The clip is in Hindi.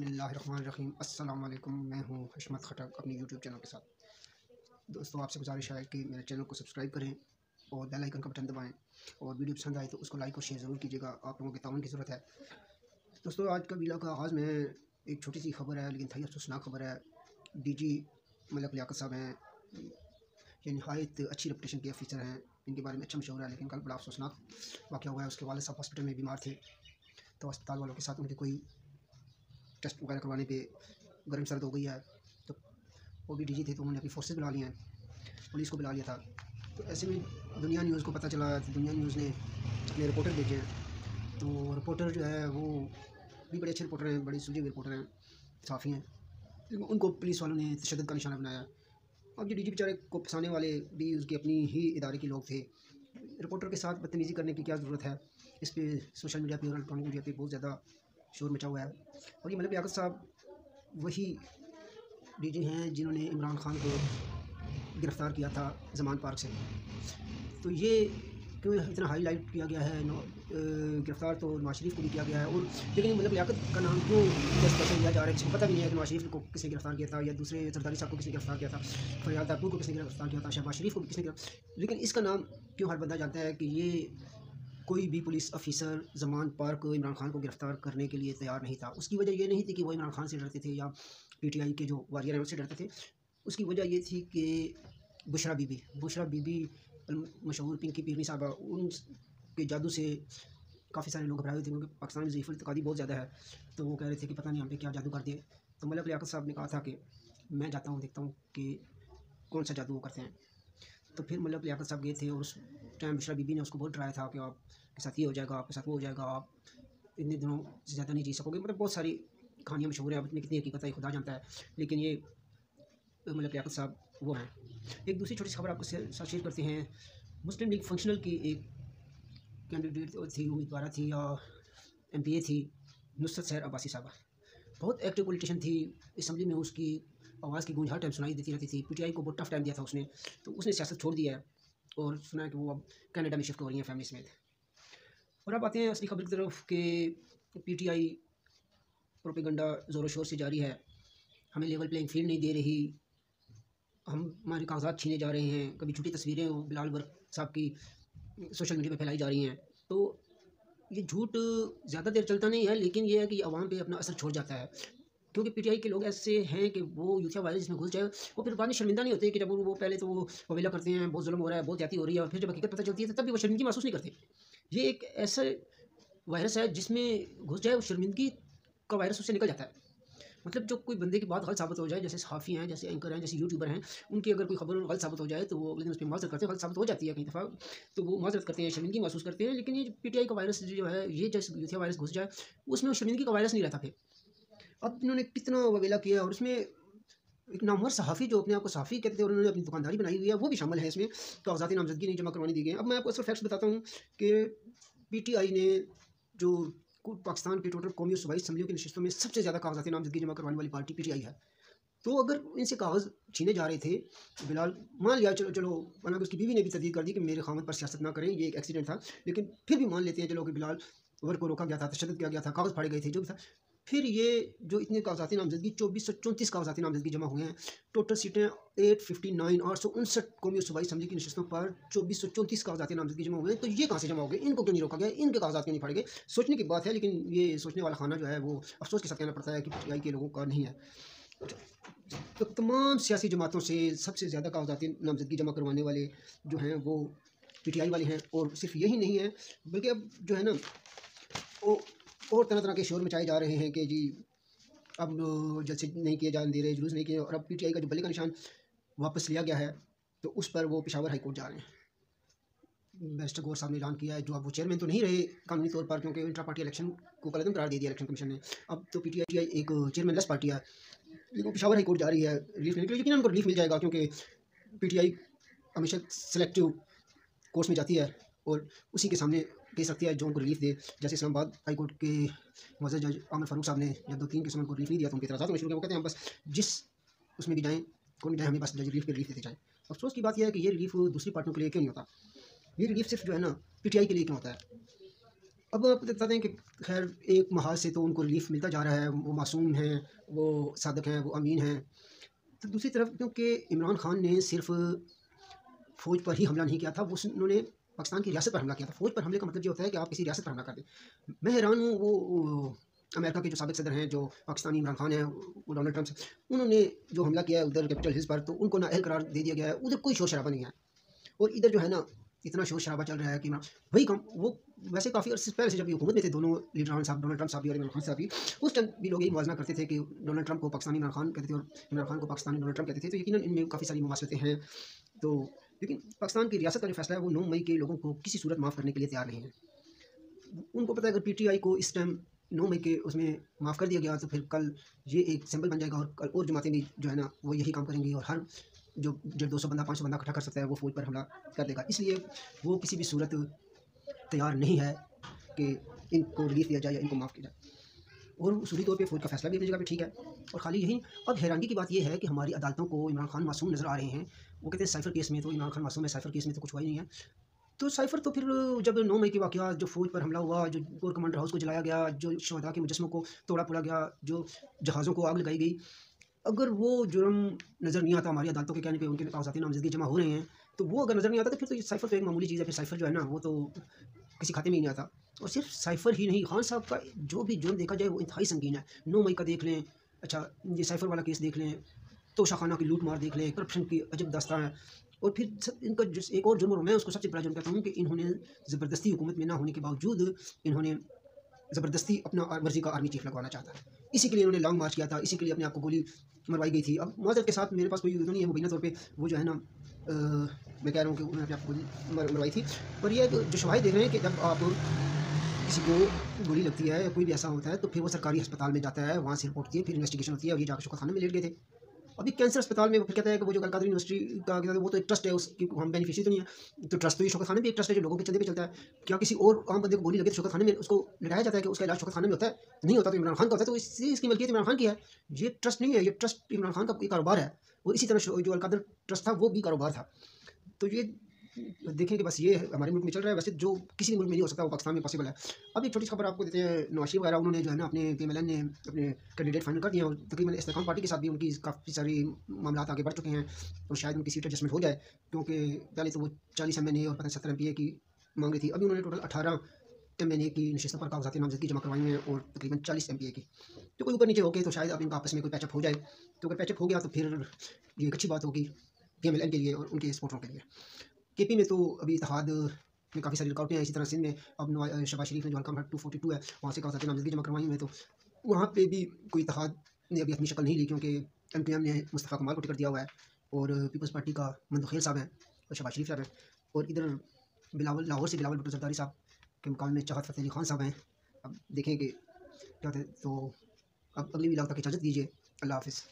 बिस्मिल्लाहिर्रहमानिर्रहीम। अस्सलाम वालेकुम। मैं हूँ हशमत खटक अपनी यूट्यूब चैनल के साथ। दोस्तों, आपसे गुजारिश है कि मेरे चैनल को सब्सक्राइब करें और बेल आइकन का बटन दबाएं और वीडियो पसंद आए तो उसको लाइक और शेयर ज़रूर कीजिएगा। आप लोगों के ताउन की ज़रूरत है। दोस्तों, आज का वीडियो का आगाज़ में एक छोटी सी खबर है, लेकिन था अफसोसनाक खबर है। डीजी मलक लियाकत साहब हैं, ये नहायत अच्छी रेपुटेशन के ऑफिसर हैं, इनके बारे में अच्छा मशहूर है, लेकिन कल बड़ा अफसोसनाक वाक़या हुआ है। उसके वालिद साहब हॉस्पिटल में बीमार थे, तो अस्पताल वालों के साथ उनके कोई टेस्ट वगैरह करवाने पे गर्म सर्द हो गई है। तो वो भी डीजी थे, तो उन्होंने अपनी फोर्सेस बुला ली हैं, पुलिस को बुला लिया था। तो ऐसे में दुनिया न्यूज़ को पता चला, तो दुनिया न्यूज़ ने अपने रिपोर्टर भेजे हैं। तो रिपोर्टर जो है वो भी बड़े अच्छे रिपोर्टर हैं, बड़े सुलझे हुए रिपोर्टर हैं, साफ़ी हैं, लेकिन उनको पुलिस वालों ने तशद्दुद का निशाना बनाया। अब जो डीजी बेचारे को फंसाने वाले भी उसके अपनी ही इदारे के लोग थे। रिपोर्टर के साथ बदतमीज़ी करने की क्या ज़रूरत है? इस पे सोशल मीडिया पे और इलेक्ट्रॉनिक मीडिया पे बहुत ज़्यादा शोर मचा हुआ है। और ये मलक लियाकत साहब वही डीजी हैं जिन्होंने इमरान खान को गिरफ़्तार किया था ज़मान पार्क से। तो ये क्यों इतना हाईलाइट किया गया है? गिरफ़्तार तो नवाज शरीफ को भी किया गया है, और लेकिन मलक लियाकत का नाम क्यों स्पेशल लिया जा रहा है? किसी को पता भी नहीं है कि नवाज शरीफ को किसने गिरफ़्तार किया था, या दूसरे जरदारी साहब को किसने गिरफ़्तार किया था, फरियाद दापूर को किसने गिरफ़्तार किया था, शहबाज शरीफ को किसने गिरफ़्तार। लेकिन इसका नाम क्यों हर बंदा जानता है कि ये कोई भी पुलिस ऑफिसर ज़मान पार्क इमरान खान को गिरफ़्तार करने के लिए तैयार नहीं था। उसकी वजह ये नहीं थी कि वो इमरान खान से डरते थे या पीटीआई के जो वॉरियर हैं उससे डरते थे। उसकी वजह ये थी कि बुशरा बीबी मशहूर पिंकी पीरनी साहबा, उनके जादू से काफ़ी सारे लोग घबराए हुए थे, क्योंकि पाकिस्तान में ज़ईफ़ुल इत्तेक़ादी बहुत ज़्यादा है। तो वो कह रहे थे कि पता नहीं हम पे क्या जादू कर दिए। तो मलक लियाकत साहब ने कहा था कि मैं जाता हूँ, देखता हूँ कि कौन सा जादू वो करते हैं। तो फिर मलक लियाकत साहब गए थे, और उस टाइम बुशरा बीबी ने उसको बहुत डराया था कि आपके साथ ये हो जाएगा, आपके साथ वो हो जाएगा, आप इतने दिनों से ज़्यादा नहीं जी सकोगे। मतलब बहुत सारी कहानियाँ मशहूर हैं, अब इसमें कितनी हकीकत है खुदा जानता है। लेकिन ये मलक लियाकत साहब वो हैं। एक दूसरी छोटी सी खबर आपको साथ शेयर करते हैं। मुस्लिम लीग फंक्शनल की एक कैंडिडेट थी, उम्मीदवार थी या MPA थी, नुसरत सहर अब्बासी साहबा। बहुत एक्टिव पॉलिटिशियन थी। असम्बली में उसकी आवाज़ की गूंज हर टाइम सुनाई देती रहती थी। पीटीआई को बहुत टफ टाइम दिया था उसने, तो उसने सियासत छोड़ दिया है और सुना है कि वो अब कनाडा में शिफ्ट हो रही हैं फैमिली समेत। और अब आते हैं असली खबर की तरफ कि पीटीआई प्रोपेगेंडा ज़ोरों शोर से जारी है, हमें लेवल प्लेइंग फील्ड नहीं दे रही, हमारे कागजात छीने जा रहे हैं। कभी झूठी तस्वीरें बिलाल वर्क साहब की सोशल मीडिया पे फैलाई जा रही हैं। तो ये झूठ ज़्यादा देर चलता नहीं है, लेकिन ये है कि आवाम पे अपना असर छोड़ जाता है, क्योंकि पीटीआई के लोग ऐसे हैं कि वो यूथिया वायरस जिसमें घुस जाए, वो फिर बाद में शर्मिंदा नहीं होते कि जब वो पहले तो वो ववेला करते हैं, बहुत जुल्म हो रहा है, बहुत ज्यादती हो रही है, और फिर जब हकीकत पता चलती है तब भी वो शर्मिंदगी महसूस नहीं करते। ये एक ऐसा वायरस है जिसमें घुस जाए, शर्मिंदगी का वायरस उससे निकल जाता है। मतलब जो कोई बंदे की बात गलत साबित हो जाए, जैसे सहाफ़ी हैं, जैसे एंकर हैं, जैसे यूट्यूबर हैं, उनकी अगर कोई खबर गलत साबित हो जाए तो वो अगले दिन उस पर माजरत करते हैं। गलत साबित हो जाती है कई दफ़ा, तो वो माजरत करते हैं, शर्मिंदगी महसूस करते हैं। लेकिन ये पीटीआई का वायरस जो है, ये जैसे यूथिया वायरस घुस जाए, उसमें शर्मिंदगी का वायरस नहीं रहता। फिर अब इन्होंने कितना ववेला किया, और उसमें एक नामवर सहाफ़ी जो अपने आप को सहाफ़ी कहते थे और उन्होंने अपनी दुकानदारी बनाई हुई है, वो भी शामिल है इसमें। कागजात नामजदगी नहीं जमा करवाने दी गई। अब मैं आपको असल फैक्ट्स बताता हूँ कि पीटीआई ने जो पाकिस्तान की टोटल कौमी और सूबाई असम्बलियों की नशिस्तों में सबसे ज़्यादा कागजात नामजदगी जमा करवाने वाली पार्टी पीटीआई है। तो अगर इनसे कागज़ छीने जा रहे थे, बिलाल मान लिया, चलो चलो, हालांकि उसकी बीवी ने भी तस्दीक कर दी कि मेरे खामद पर सियासत ना करें, ये एक एक्सीडेंट था, लेकिन फिर भी मान लेते हैं चलो कि बिलाल वर्क को रोका गया था, तशद्दुद किया गया था, कागज़ फाड़े गए थे, जो भी था। फिर ये जो इतने कागजाती नामजदगी 2434 कागजाती नामजदगी जमा हुए हैं, टोटल सीटें 859, 859 कौमी और सूबाई असम्बली की नशिस्तों पर 2434 कागजाती नामजदगी जमा हुए हैं। तो ये कहाँ से जमा हो गए? इनको क्यों नहीं रोका गया? इनके कागजात क्यों नहीं फाड़े गए? सोचने की बात है, लेकिन ये सोचने वाला खाना जो है वो अफसोस के साथ कहना पड़ता है कि पीटीआई के लोगों का नहीं है। तो तमाम सियासी जमातों से सबसे ज़्यादा कागजाती नामजदगी जमा करवाने वाले जो हैं वो पीटीआई वाले हैं। और सिर्फ यही नहीं है, बल्कि अब जो है ना, वो और तरह तरह के शोर मचाए जा रहे हैं कि जी अब जलसे नहीं किए जाने दे रहे, जुलूस नहीं किए, और अब पीटीआई का जो बल्ले का निशान वापस लिया गया है, तो उस पर वो पेशावर हाई कोर्ट जा रहे हैं। बैरिस्टर गौर साहब ने ऐलान किया है, जो अब वो चेयरमैन तो नहीं रहे कानूनी तौर पर, क्योंकि इंट्रा पार्टी इलेक्शन को कलअदम करार दे दिया इलेक्शन कमीशन ने। अब तो पीटीआई एक चेयरमैन लेस पार्टी है, लेकिन पेशावर हाई कोर्ट जा रही है रिलीफ लेने के लिए। यकीनन उनको रिलीफ मिल जाएगा, क्योंकि पीटीआई हमेशा सेलेक्टिव कोर्स में जाती है और उसी के सामने केस रखती है जो उनको रिलीफ दे। जैसे इस्लामाबाद हाई कोर्ट के मुअज़्ज़ज़ जज आमिर फारूक साहब ने जब 2-3 केसों में उनको रिलीफ नहीं दिया, तो उनके एतराज़ात में शुरू किया। वो कहते हैं हम बस जिस उसमें भी जाएँ, कौन भी जाए, हमें बस जज रिलीफ पे रिलीफ देते जाएँ। अफसोस की बात यह है कि ये रिलीफ दूसरी पार्टियों के लिए क्यों नहीं होता? ये रिलीफ सिर्फ जो है ना पीटीआई के लिए क्यों होता है? अब आपको बता दें कि खैर एक महाज से तो उनको रिलीफ मिलता जा रहा है, वो मासूम हैं, वो सादिक हैं, वो अमीन हैं। तो दूसरी तरफ क्योंकि इमरान खान ने सिर्फ फ़ौज पर ही हमला नहीं किया था, उन्होंने पाकिस्तान की रियासत पर हमला किया था। फ़ौज पर हमले का मतलब ये होता है कि आप किसी रियासत पर हमला कर दें। मैं हैरान हूँ वो अमेरिका के जो साबिक़ सदर हैं, जो पाकिस्तानी इमरान खान हैं, वो डोनाल्ड ट्रंप से, उन्होंने जो हमला किया है उधर कैपिटल हिल्स पर, तो उनको नाअहल करार दे दिया गया है। उधर कोई शोर-शराबा नहीं है और इधर जो है ना, इतना शोर-शराबा चल रहा है कि वही काम वो वैसे काफ़ी अर्से पहले से जब ये हुकूमत में थे दोनों लीडरान साहब, डोनाल्ड ट्रंप साहब भी और इमरान खान साहब भी, उस टाइम भी लोग यही मुवाज़ना करते थे कि डोनाल्ड ट्रंप को पाकिस्तानी इमरान खान कहते थे और इमरान खान को पाकिस्तानी डोनाल्ड ट्रंप कहते थे। तो यकीनन इनमें काफ़ी सारी मुमासलतें हैं। तो लेकिन पाकिस्तान की रियासत का जो फ़ैसला है वो 9 मई के लोगों को किसी सूरत माफ़ करने के लिए तैयार नहीं है। उनको पता है अगर पीटीआई को इस टाइम 9 मई के उसमें माफ़ कर दिया गया तो फिर कल ये एक सिंबल बन जाएगा और कल और जमातें भी जो है ना वो यही काम करेंगी और हर जो 200 बंदा 500 बंदा इकट्ठा कर सकता है वो फ़ौज पर हमला कर देगा। इसलिए वो किसी भी सूरत तैयार नहीं है कि इनको रिलीफ़ दिया जाए या इनको माफ़ किया जाए। और उसूली तौर पे फ़ौज का फ़ैसला भी अपनी जगह पे ठीक है। और खाली यही अब हैरानी की बात ये है कि हमारी अदालतों को इमरान खान मासूम नज़र आ रहे हैं। वो कहते हैं साइफ़र केस में तो इमरान खान मासूम है, साइफ़र केस में तो कुछ हुआ ही नहीं है। तो साइफ़र तो फिर जब 9 मई के वाक़यात, जो फ़ौज पर हमला हुआ, जो कोर कमांडर हाउस को जलाया गया, जो शहदा के मुजस्समों को तोड़ा-फोड़ा गया, जो जहाज़ों को आग लगाई गई, अगर वो जुर्म नज़र नहीं आता हमारी अदालतों के कहने पे, उनके कागज़ाती नामज़दगी जमा हो रहे हैं, तो वो अगर नज़र नहीं आता तो फिर तो ये साइफ़र तो एक मामूली चीज़ है। फिर साइफ़र जो है ना वो तो किसी खाते में ही नहीं आता। और सिर्फ साइफ़र ही नहीं, खान साहब का जो भी जुर्म देखा जाए वो इंतहाई संगीन है। 9 मई का देख लें, अच्छा ये साइफ़र वाला केस देख लें, तोशाखाना की लूट मार देख लें, करप्शन की अजब दास्तां है। और फिर इनका जिस एक और जुर्म, और मैं उसको सबसे बड़ा जुर्म कहता हूँ कि इन्होंने ज़बरदस्ती हुकूमत में ना होने के बावजूद इन्होंने ज़बरदस्ती अपना मर्ज़ी का आर्मी चीफ़ लगवाना चाहता है। इसी के लिए इन्होंने लॉन्ग मार्च किया था, इसी के लिए अपने आप को गोली मरवाई गई थी। अब माज़रत के साथ मेरे पास कोई तो नहीं है मुबीना तौर पे, वो जो है ना मैं कह रहा हूँ कि उन्होंने अपने आप को गोली मरवाई थी। पर ये है कि जो शवाहिद देख रहे हैं कि जब आप किसी को गोली लगती है या कोई भी ऐसा होता है तो फिर वो सरकारी अस्पताल में जाता है, वहाँ से रिपोर्ट होती है, फिर इन्वेस्टिगेशन होती है और ये जाकर शौकत खाने में लेट गए थे। अभी कैंसर अस्पताल में वो फिर कहता है कि वो जो अलकादरी यूनिवर्सिटी का क्या वो तो एक ट्रस्ट है, उसकी हम बेनिफिशियरी तो नहीं है। तो ट्रस्ट तो ये शौकत खाने भी एक ट्रस्ट है जो लोगों के चंदे पे चलता है। क्या किसी और आम बंदे को गोली लगे तो शौकत खाने में उसको लगाया जाता है कि उसका इलाज शौकत खाने में होता है? नहीं होता, तो इमरान खान का होता है। तो इसकी मलकियत इमरान खान की है। ये ट्रस्ट नहीं है, ये ट्रस्ट इमरान खान का कोई कारोबार है। और इसी तरह जो अलकादर ट्रस्ट था वो भी कारोबार था। तो ये देखें कि बस ये हमारे मुल्क में चल रहा है। वैसे जो किसी भी मुल्क में नहीं हो सकता वो पाकिस्तान में पॉसिबल है। अब एक छोटी सी खबर आपको देते हैं। नवाज शरीफ वगैरह उन्होंने जो है ना अपने पीएमएलएन ने अपने कैंडिडेट फाइनल कर दिए और तकरीबन इस्तेकाम पार्टी के साथ भी उनकी काफ़ी सारी मामला आगे बढ़ चुके हैं और शायद उनकी सीट एडजस्टमेंट हो जाए, क्योंकि पहले तो वो 40 MNA और पता नहीं 70 MPA की मांग रही थी। अभी उन्होंने टोटल 18 MNA की नशिस्तों पर कागजाती नामजदगी जमा करवाई हैं और तकरीबन 40 MPA की। तो कोई ऊपर नीचे हो गए तो शायद अब इनका आपस में कोई पैचअप हो जाए। तो अगर पैचअप हो गया तो फिर ये एक अच्छी बात होगी पीएमएलएन के लिए और उनके सपोर्टरों के लिए। केपी में तो अभी इत्तेहाद में काफ़ी सारी रुकावटें हैं। इसी तरह सिंध में अब शहबाज शरीफ ने जो हल्का 242 है वहाँ से कागजाती नामजदगी जमा करवाई हुई है, तो वहाँ पे भी कोई इत्तेहाद ने अभी अपनी शक्ल नहीं ली, क्योंकि एमक्यूएम ने मुस्तफ़ा कमाल को टिकट दिया हुआ है और पीपल्स पार्टी का मंदखेल साहब हैं और शहबाज शरीफ साहब हैं, और इधर लाहौर से बिलावल भुट्टो जरदारी साहब के मुकाबले में चाहत फ़तेह अली खान साहब हैं। अब देखें कि क्या होता है। तो अब अगली व्लॉग तक इजाज़त दीजिए। अल्लाह हाफ़िज़।